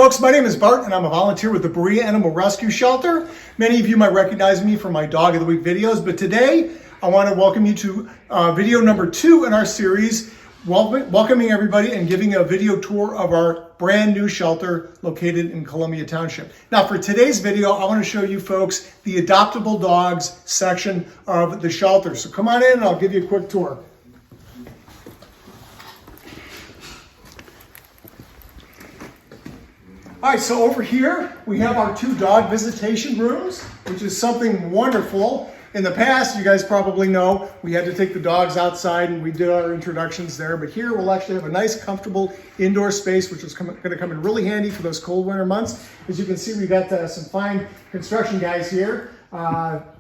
folks, my name is Bart and I'm a volunteer with the Berea Animal Rescue Shelter. Many of you might recognize me from my Dog of the Week videos, but today I want to welcome you to video number 2 in our series, welcoming everybody and giving a video tour of our brand new shelter located in Columbia Township. Now for today's video, I want to show you folks the adoptable dogs section of the shelter. So come on in and I'll give you a quick tour. All right, so over here, we have our 2 dog visitation rooms, which is something wonderful. In the past, you guys probably know, we had to take the dogs outside and we did our introductions there, but here we'll actually have a nice, comfortable indoor space, which is going to come in really handy for those cold winter months. As you can see, we got some fine construction guys here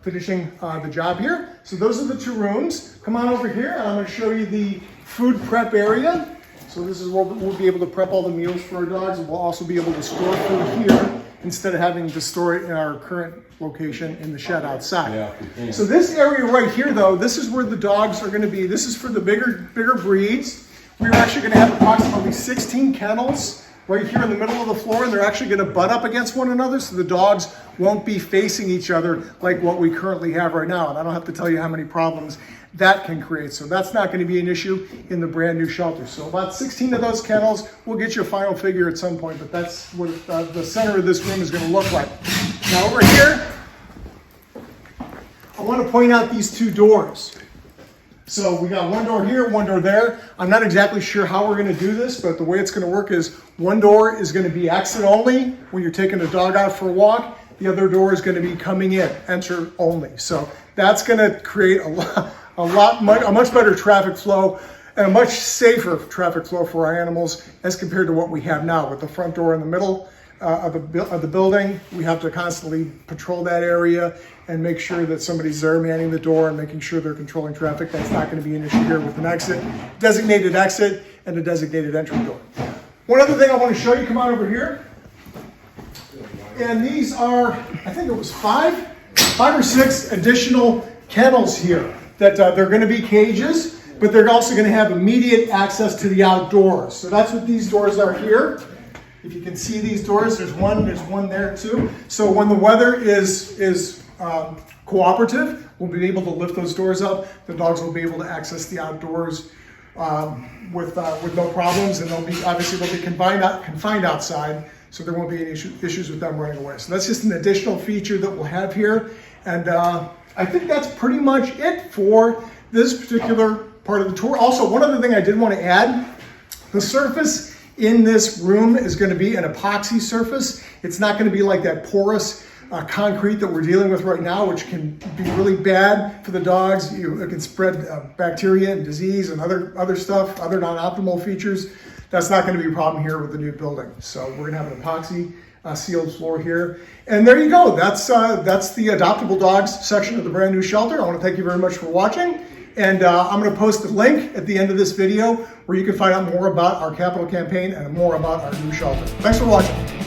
finishing the job here. So those are the 2 rooms. Come on over here, and I'm going to show you the food prep area. So this is where we'll be able to prep all the meals for our dogs, and we'll also be able to store food here instead of having to store it in our current location in the shed outside. Yeah. So this area right here, though, this is where the dogs are going to be. This is for the bigger breeds. We're actually going to have approximately 16 kennels right here in the middle of the floor, and they're actually going to butt up against one another, so the dogs won't be facing each other like what we currently have right now. And I don't have to tell you how many problems that can create. So that's not going to be an issue in the brand new shelter. So about 16 of those kennels. We'll get you a final figure at some point, but that's what the center of this room is going to look like. Now over here, I want to point out these 2 doors. So we got one door here, one door there. I'm not exactly sure how we're going to do this, but the way it's going to work is one door is going to be exit only when you're taking a dog out for a walk. The other door is going to be coming in, enter only. So that's going to create a much better traffic flow and a much safer traffic flow for our animals as compared to what we have now with the front door in the middle of the building. We have to constantly patrol that area and make sure that somebody's there manning the door and making sure they're controlling traffic. That's not going to be an issue here with an designated exit and a designated entry door. One other thing I want to show you, come on over here. And these are, I think it was 5 or 6 additional kennels here that they're going to be cages, but they're also going to have immediate access to the outdoors. So that's what these doors are here. If you can see these doors, there's one there too. So when the weather is cooperative, we'll be able to lift those doors up. The dogs will be able to access the outdoors with no problems, and they'll be confined outside, so there won't be any issues with them running away. So that's just an additional feature that we'll have here, and I think that's pretty much it for this particular part of the tour. Also, one other thing I did want to add, the surface in this room is going to be an epoxy surface. It's not going to be like that porous concrete that we're dealing with right now, which can be really bad for the dogs. It can spread bacteria and disease and other stuff, other non-optimal features. That's not going to be a problem here with the new building. So we're going to have an epoxy sealed floor here. And there you go. That's the adoptable dogs section of the brand new shelter. I want to thank you very much for watching. And I'm going to post a link at the end of this video where you can find out more about our capital campaign and more about our new shelter. Thanks for watching.